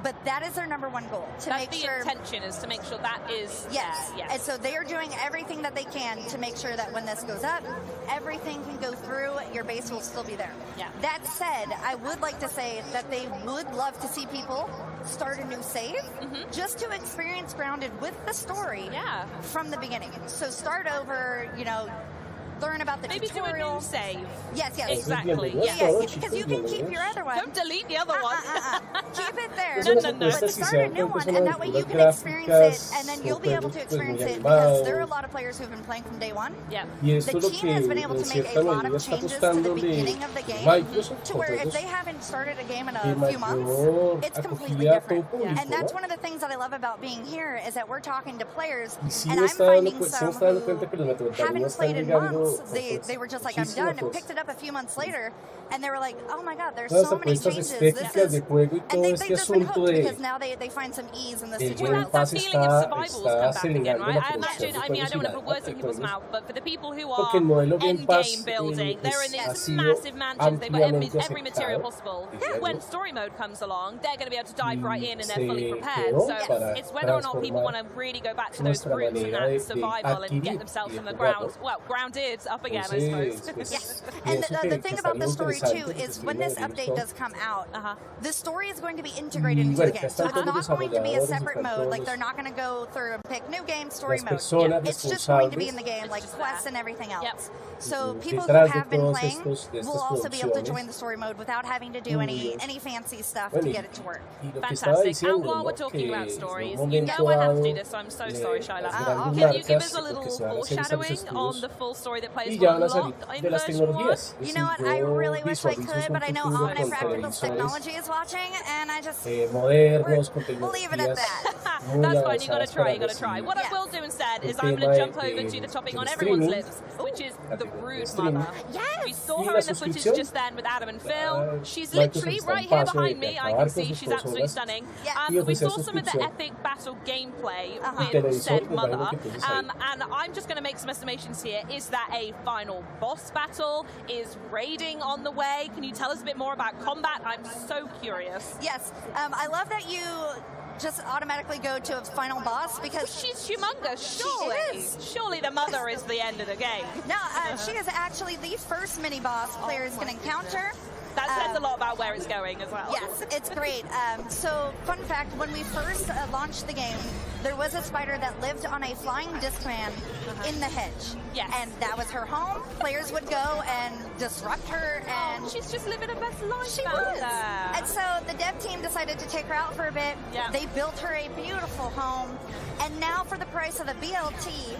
But that is their number one goal, to make sure... That's the intention, is to make sure that is... Yes. And so they are doing everything that they can to make sure that when this goes up, everything can go through, your base will still be there. That said, I would like to say that they would love to see people start a new save, just to experience Grounded with the story from the beginning. So start over, learn about the tutorial. Maybe do a new save. Yes. Exactly. Because you can keep your other one. Don't delete the other one. Keep it there. No. But start a new one, and that way you can experience it, and then you'll be able to experience it because there are a lot of players who've been playing from day one. The team has been able to make a lot of changes to the beginning of the game to where if they haven't started a game in a few months, it's completely different. And that's one of the things that I love about being here is that we're talking to players, and I'm finding some who haven't played in months. They were just like, I'm done, and picked it up a few months later, and they were like, oh my god, there's so many changes. This is, and they've just been hooked because now they find some ease in the Well, that feeling of survival's come back again, right? I imagine, I mean, I don't want to put words in people's mouth, but for the people who are end-game building, they're in these massive mansions, they've got every material possible. When story mode comes along, they're going to be able to dive right in and they're fully prepared. So it's whether or not people want to really go back to those roots and that survival and get themselves from the ground, well, grounded up again, I suppose. Yes. And the thing about the story, too, is when this update does come out, the story is going to be integrated into the game. So it's not going to be a separate mode. Like, they're not going to go through and pick new game, story mode. It's just going to be in the game, like quests and everything else. So people who have been playing will also be able to join the story mode without having to do any fancy stuff to get it to work. Fantastic. And while we're talking about stories, you know I have to do this, so I'm so sorry, Shyla. Can you give us a little foreshadowing on the full story that plays will unlock in version 1? You know what, I really wish I could, but I know Omnipractical Technology is watching, and I just... we'll leave it at that. That's fine, you gotta try. What I will do instead is I'm gonna jump over to the topic on everyone's lips, which is the Brood Mother. Yes! We saw her in the footage just then with Adam and Phil. She's literally right here behind me. I can see she's absolutely stunning. We saw some of the epic battle gameplay with said mother. And I'm just going to make some estimations here. Is that a final boss battle? Is raiding on the way? Can you tell us a bit more about combat? I'm so curious. Yes. I love that you just automatically go to a final boss because she's humongous. Surely the mother is the end of the game. No, she is actually the first mini boss players can encounter. That says a lot about where it's going as well. Yes, it's great. So, fun fact, when we first launched the game, there was a spider that lived on a flying Discman in the hedge. Yes. And that was her home. Players would go and disrupt her, and she's just living her best life. She was. And so the dev team decided to take her out for a bit. Yeah. They built her a beautiful home, and now for the price of a BLT,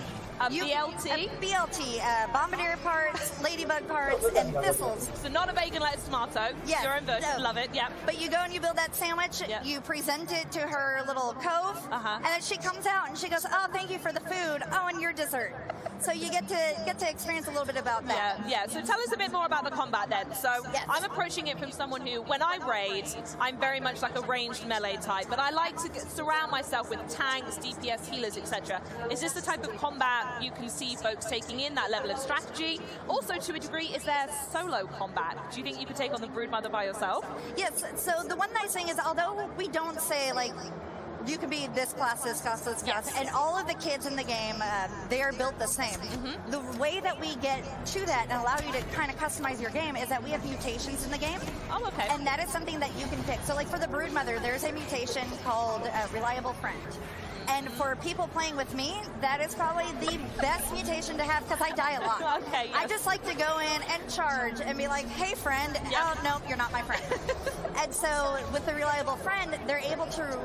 bombardier parts, ladybug parts, and thistles. So not a bacon, lettuce, tomato. Yes. Your own version. Love it. Yeah. But you go and you build that sandwich. You present it to her little cove, and then she comes out and she goes, "Oh, thank you for the food. Oh, and your dessert." So you get to experience a little bit about that. Yeah. So tell us a bit more about the combat then. So I'm approaching it from someone who, when I raid, I'm very much like a ranged melee type, but I like to surround myself with tanks, DPS, healers, etc. Is this the type of combat you can see folks taking in, that level of strategy? Also, to a degree, is there solo combat? Do you think you could take on the Broodmother by yourself? Yes. So the one nice thing is, although we don't say, like, you can be this class, this class, this class, and all of the kids in the game, they are built the same. The way that we get to that and allow you to kind of customize your game is that we have mutations in the game. Oh, okay. And that is something that you can pick. So, like, for the Broodmother, there's a mutation called Reliable Friend. And for people playing with me, that is probably the best mutation to have because I die a lot. Okay, yes. I just like to go in and charge and be like, "Hey, friend." Oh, no, you're not my friend. And so with the Reliable Friend, they're able to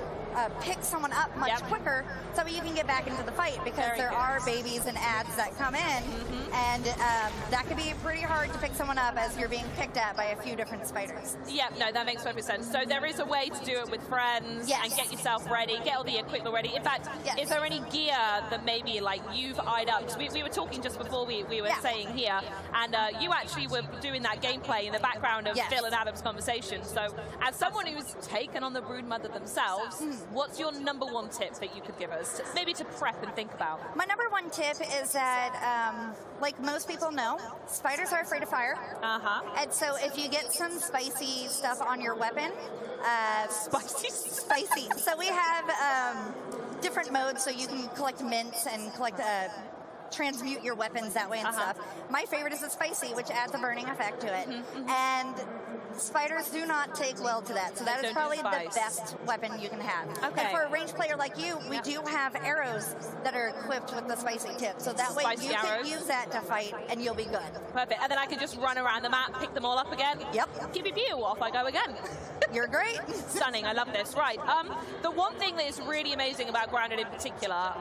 pick someone up much quicker so you can get back into the fight because there are babies and ads that come in, and that could be pretty hard to pick someone up as you're being picked at by a few different spiders. Yeah, no, that makes perfect sense. So there is a way to do it with friends and get yourself ready, get all the equipment ready. In fact, is there any gear that maybe like you've eyed up? Because we were talking just before we were saying here, and you actually were doing that gameplay in the background of Phil and Adam's conversation. So as someone who's taken on the Broodmother themselves, what's your number one tip that you could give us, maybe to prep and think about? My number one tip is that, like most people know, spiders are afraid of fire. And so if you get some spicy stuff on your weapon, spicy. So we have different modes, so you can collect mints and collect transmute your weapons that way and stuff. My favorite is the spicy, which adds a burning effect to it. And spiders do not take well to that, so that is probably the best weapon you can have. And for a ranged player like you, we do have arrows that are equipped with the spicy tip, so that way you can use that to fight and you'll be good. Perfect. And then I can just run around the map, pick them all up again. Yep. Keep it view, off I go again. You're great. Stunning. I love this. Right. The one thing that is really amazing about Grounded in particular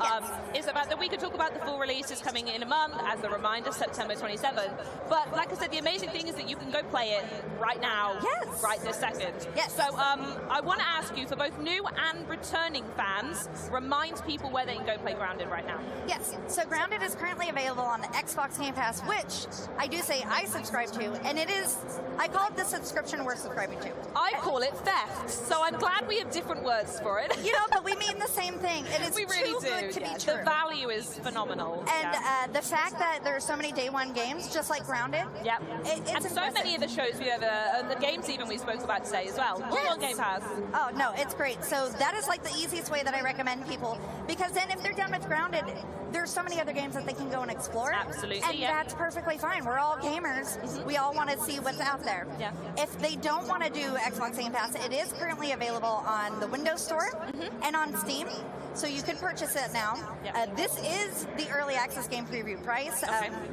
is about that we could talk about the full release is coming in a month, as a reminder, September 27th. But like I said, the amazing thing is that you can go play it right now now, right this second. Yes. So I want to ask you, for both new and returning fans, remind people where they can go play Grounded right now. Yes. So Grounded is currently available on the Xbox Game Pass, which I do say I subscribe to, and it is, I call it the subscription we're subscribing to. I call it theft, so I'm glad we have different words for it. You know, but we mean the same thing. It is we really too good to be true. The value is phenomenal. And the fact that there are so many day one games, just like Grounded. Yep. It's and so many of the shows we have, the games even we spoke about today as well. All on Game Pass. Oh, no, it's great. So that is like the easiest way that I recommend people, because then if they're done with Grounded, there's so many other games that they can go and explore. Absolutely, and that's perfectly fine. We're all gamers. We all want to see what's out there. Yeah. If they don't want to do Xbox Game Pass, it is currently available on the Windows Store and on Steam. So you can purchase it now. This is the early access game preview price.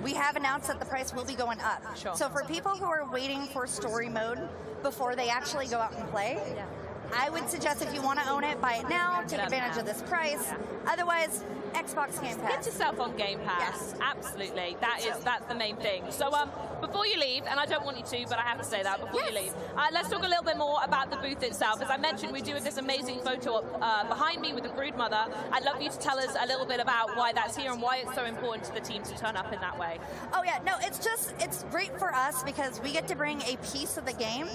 We have announced that the price will be going up. Sure. So for people who are waiting for story mode before they actually go out and play, I would suggest if you want to own it, buy it now, take advantage of this price. Otherwise, Xbox Game Pass. Get yourself on Game Pass. Absolutely. That's the main thing. So before you leave, and I don't want you to, but I have to say that before you leave, let's talk a little bit more about the booth itself. As I mentioned, we do have this amazing photo behind me with the Broodmother. I'd love you to tell us a little bit about why that's here and why it's so important to the team to turn up in that way. Oh yeah, no, it's great for us because we get to bring a piece of the game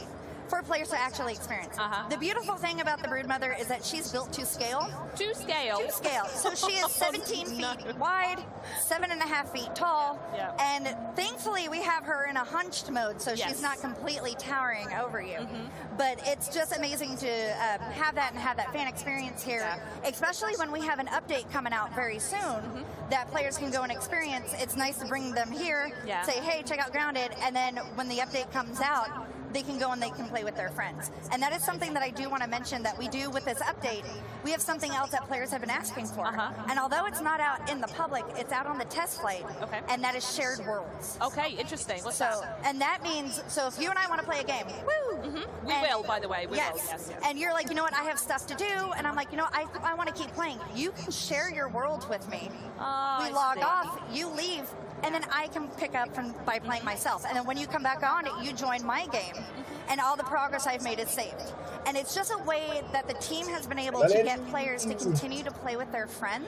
for players to actually experience. The beautiful thing about the Broodmother is that she's built to scale. To scale? To scale. So she is 17 feet wide, 7.5 feet tall, and thankfully we have her in a hunched mode, so she's not completely towering over you. But it's just amazing to have that and have that fan experience here, especially when we have an update coming out very soon that players can go and experience. It's nice to bring them here, say, hey, check out Grounded, and then when the update comes out, they can go and they can play with their friends. And that is something that I do want to mention that we do with this update. We have something else that players have been asking for. And although it's not out in the public, it's out on the test flight, and that is shared worlds. Okay, interesting. What's that? And that means, so if you and I want to play a game, we will, by the way. We will. Yes. And you're like, you know what, I have stuff to do, and I'm like, you know, I want to keep playing. You can share your world with me. We log off, you leave, and then I can pick up by playing myself. And then when you come back on, you join my game, and all the progress I've made is saved. And it's just a way that the team has been able to get players to continue to play with their friends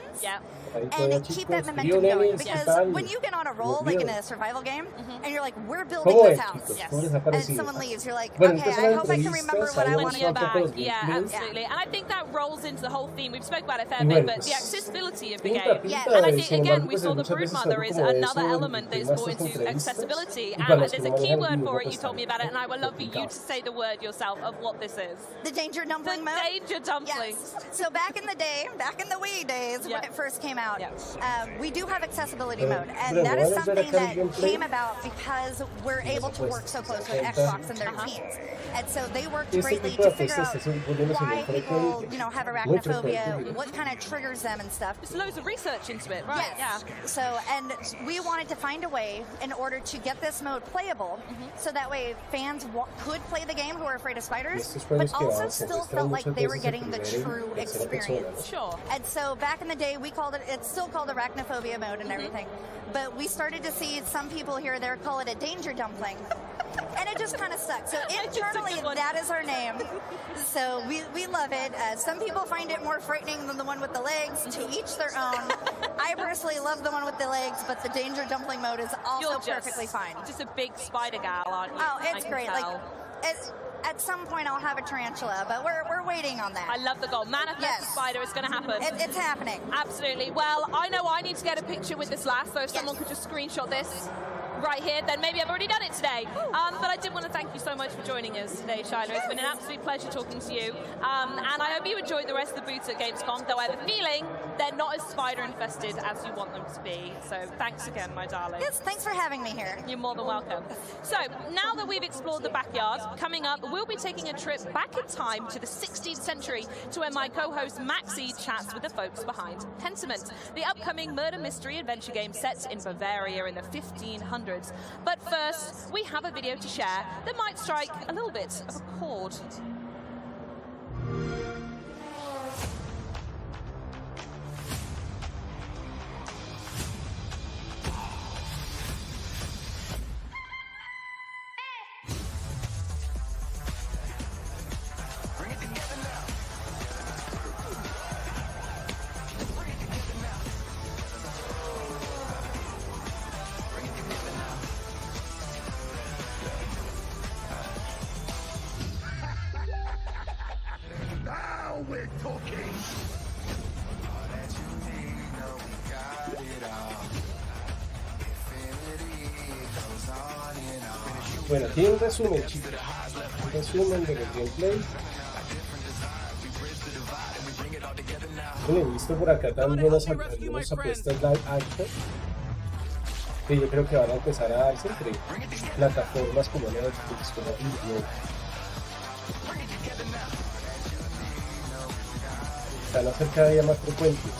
and keep that momentum going. Because when you get on a roll, like in a survival game, and you're like, we're building this house, and someone leaves, you're like, okay, I hope I can remember what I want to do. Yeah, absolutely. And I think that rolls into the whole theme. We've spoken about it a fair bit, but the accessibility of the game. And I think, again, we saw the Broodmother is another element that is brought into accessibility. And there's a key word for it. You told me about it, and I would love for you to say the word yourself of what this is. The Danger Dumpling mode? Danger Dumplings. Yes. So back in the day, back in the Wii days, when it first came out, we do have accessibility mode. And that is something that came about because we're able to work so close with Xbox and their teams. And so they worked greatly to figure out why people, have arachnophobia, what kind of triggers them and stuff. There's loads of research into it, right? Yes. Yeah. So, and we wanted to find a way in order to get this mode playable, so that way fans could play the game who are afraid of spiders, but also still felt like they were getting the true experience. Sure. And so back in the day, we called it's still called arachnophobia mode and everything, but we started to see some people here or there call it a danger dumpling. And it just kind of stuck. So internally, that is our name. So we love it. Some people find it more frightening than the one with the legs. To each their own. I personally love the one with the legs, but the danger dumpling mode is also perfectly fine. Just a big spider gal, aren't you? Oh, it's great. Like, at some point I'll have a tarantula, but we're waiting on that. I love the goal. Manifest the spider. It's going to happen. It's happening. Absolutely. Well, I know I need to get a picture with this last, so if someone could just screenshot this right here, then maybe I've already done it today. But I did want to thank you so much for joining us today, Shiloh. It's been an absolute pleasure talking to you. And I hope you enjoyed the rest of the booths at Gamescom, though I have a feeling they're not as spider-infested as you want them to be. So thanks again, my darling. Yes, thanks for having me here. You're more than welcome. So now that we've explored the backyard, coming up, we'll be taking a trip back in time to the 16th century to where my co-host Maxi chats with the folks behind Pentiment, the upcoming murder mystery adventure game set in Bavaria in the 1500s. But first, we have a video to share that might strike a little bit of a chord. Bueno, aquí un resumen, chicos. Un resumen del gameplay. Bueno, he visto por acá también algunas apuestas live action que yo creo que van a empezar a darse entre plataformas como Netflix, como Disney. Están a ser cada día más frecuentes.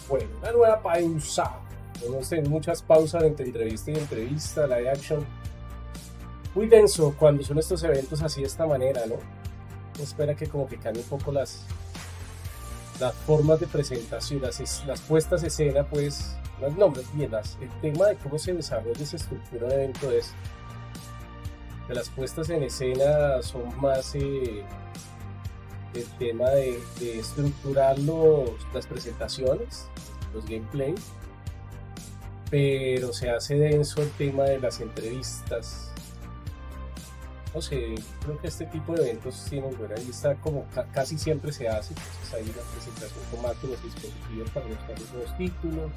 Bueno, una nueva pausa. Vamos a tener muchas pausas entre entrevista y entrevista, live action. Muy denso cuando son estos eventos así de esta manera, ¿no? Espera que como que cambie un poco las formas de presentación, las puestas de escena, pues, los nombres, bien, el tema de cómo se desarrolla esa estructura de evento es que las puestas en escena son más el tema de estructurar las presentaciones, los gameplay, pero se hace denso el tema de las entrevistas. No sé, creo que este tipo de eventos tienen buena vista, como casi siempre se hace. Entonces hay una presentación con macros, dispositivos para mostrar los nuevos títulos.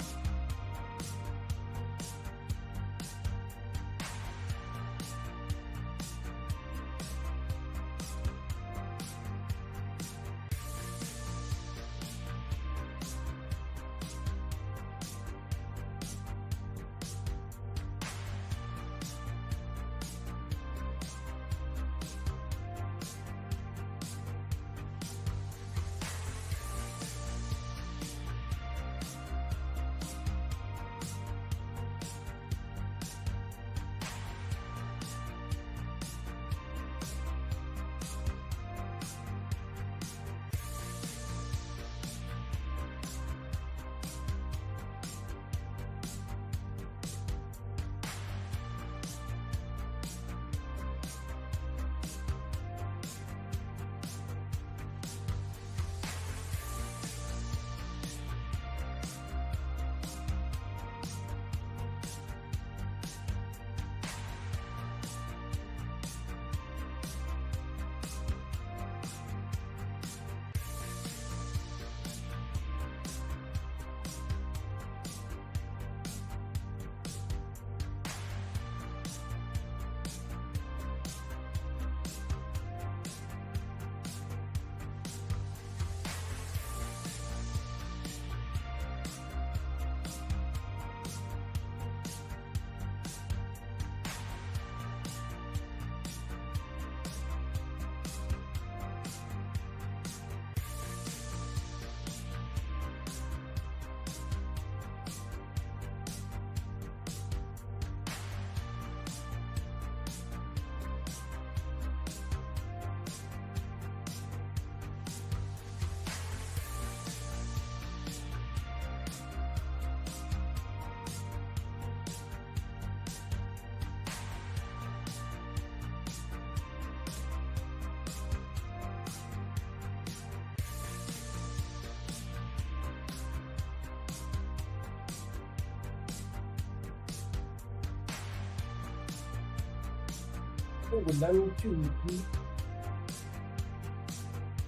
Guardando tutti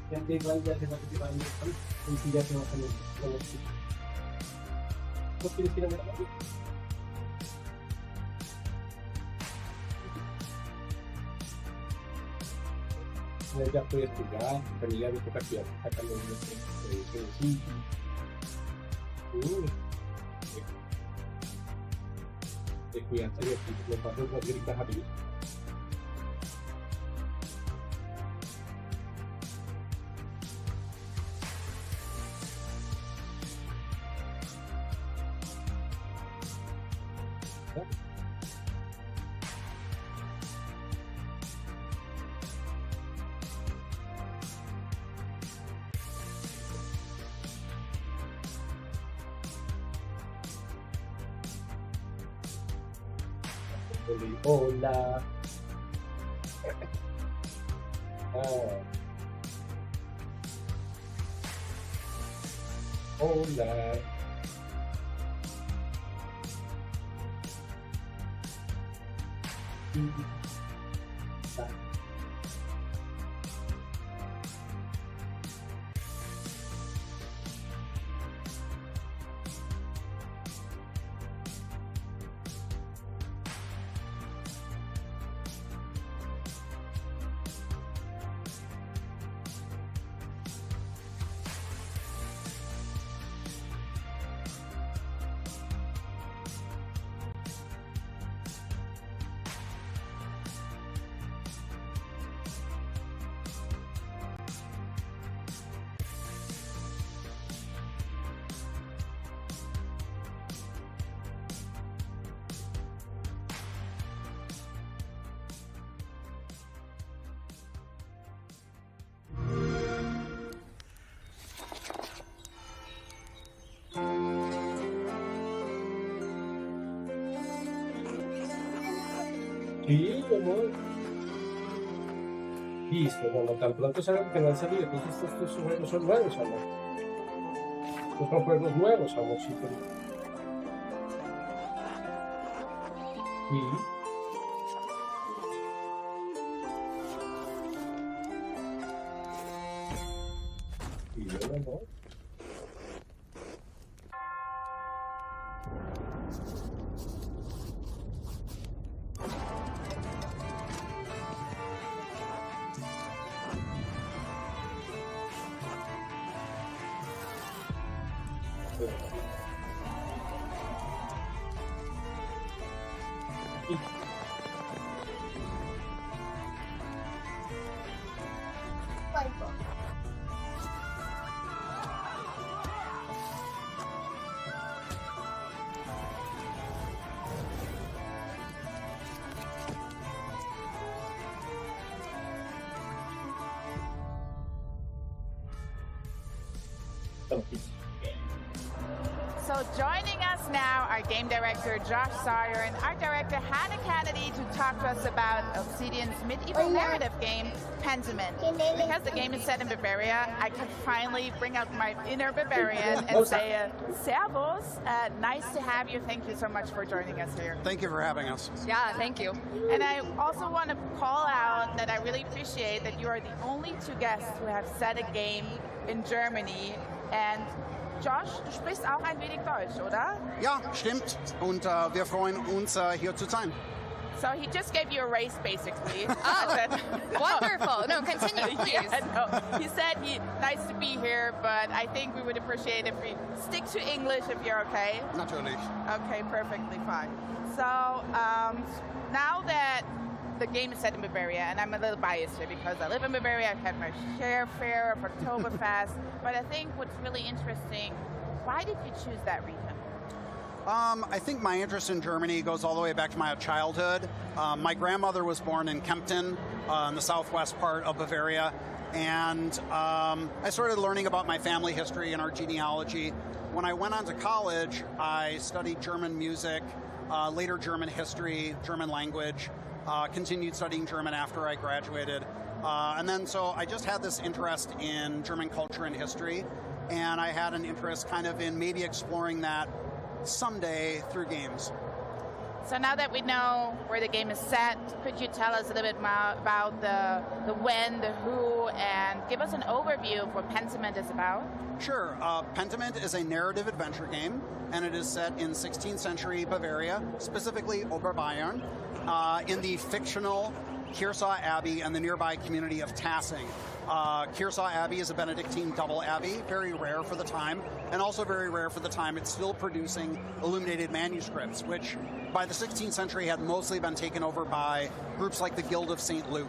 e anche i guardi che fate fare consigliate una famiglia non ti respira nella mano già puoi studiare famiglia di toccazione a cambiare di e qui anche lo faccio un po' di ricaricabilità. Hola. Hola. Sí, amor. Listo, cuando tan pronto salgan que no han salido, entonces estos juegos son nuevos, amor. Estos son juegos nuevos, amorcito. Y yo, amor. So joining us now, our game director, Josh Sawyer, and art director, Hannah Kennedy, to talk to us about Obsidian's medieval narrative game, Pentiment. Because the game is set in Bavaria, I could finally bring out my inner Bavarian and say, Servus, nice to have you. Thank you so much for joining us here. Thank you for having us. Yeah, thank you. And I also want to call out that I really appreciate that you are the only two guests who have set a game in Germany. And Josh, du sprichst auch ein wenig Deutsch, oder? Ja, stimmt. Und wir freuen uns, hier zu sein. So he just gave you a race, basically. Oh, wonderful. No, continue, please. Yeah, no. He said nice to be here, but I think we would appreciate if we stick to English if you're okay. Natürlich. Okay, perfectly fine. So now that the game is set in Bavaria, and I'm a little biased here because I live in Bavaria, I've had my share of Oktoberfest, but I think what's really interesting, why did you choose that region? I think my interest in Germany goes all the way back to my childhood. My grandmother was born in Kempten, in the southwest part of Bavaria, and I started learning about my family history and our genealogy. When I went on to college, I studied German music, later German history, German language, continued studying German after I graduated. And then so I just had this interest in German culture and history, and I had an interest kind of in maybe exploring that someday through games. So now that we know where the game is set, could you tell us a little bit more about the when, the who, and give us an overview of what Pentiment is about? Sure. Pentiment is a narrative adventure game, and it is set in 16th century Bavaria, specifically Oberbayern, in the fictional Kearsau Abbey and the nearby community of Tassing. Kearsau Abbey is a Benedictine double abbey, very rare for the time, and also very rare for the time it's still producing illuminated manuscripts, which by the 16th century had mostly been taken over by groups like the Guild of St. Luke.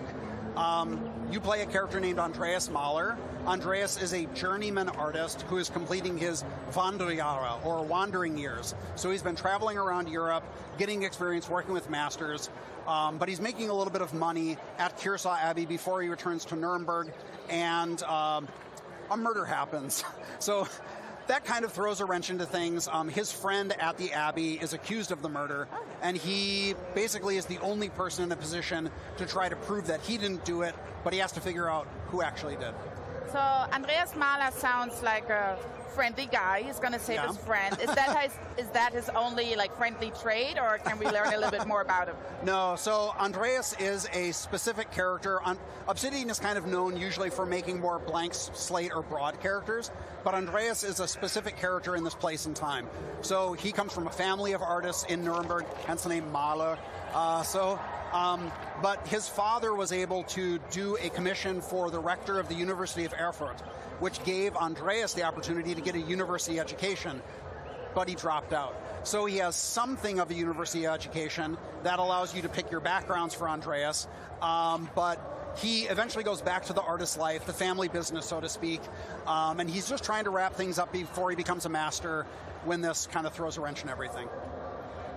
You play a character named Andreas Mahler. Andreas is a journeyman artist who is completing his Wanderjahre, or wandering years. So he's been traveling around Europe, getting experience working with masters, but he's making a little bit of money at Kearsau Abbey before he returns to Nuremberg, and a murder happens. So that kind of throws a wrench into things. His friend at the Abbey is accused of the murder, and he basically is the only person in a position to try to prove that he didn't do it, but he has to figure out who actually did. So Andreas Mahler sounds like a friendly guy. He's going to save his friend. Is that his only like friendly trait, or can we learn a little bit more about him? No. So Andreas is a specific character. Obsidian is kind of known usually for making more blank slate or broad characters, but Andreas is a specific character in this place and time. So he comes from a family of artists in Nuremberg, hence the name Mahler. But his father was able to do a commission for the rector of the University of Erfurt, which gave Andreas the opportunity to get a university education, but he dropped out. So he has something of a university education that allows you to pick your backgrounds for Andreas, but he eventually goes back to the artist life, the family business, so to speak, and he's just trying to wrap things up before he becomes a master when this kind of throws a wrench in everything.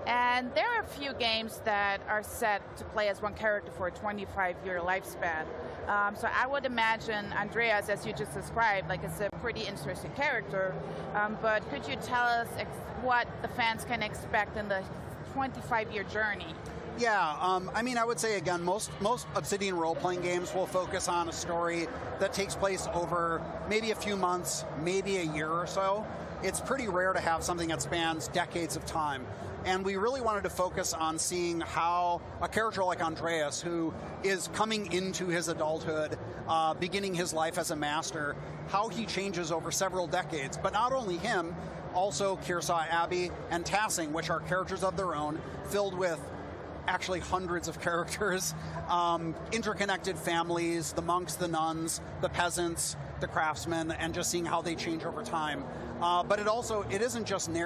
And there are a few games that are set to play as one character for a 25-year lifespan. So I would imagine Andreas, as you just described, like is a pretty interesting character. But could you tell us what the fans can expect in the 25-year journey? Yeah, I mean, I would say, again, most Obsidian role-playing games will focus on a story that takes place over maybe a few months, maybe a year or so. It's pretty rare to have something that spans decades of time. And we really wanted to focus on seeing how a character like Andreas, who is coming into his adulthood, beginning his life as a master, how he changes over several decades. But not only him, also Kearsarge Abbey and Tassing, which are characters of their own, filled with actually hundreds of characters, interconnected families, the monks, the nuns, the peasants, the craftsmen, and just seeing how they change over time. But it isn't just narrative.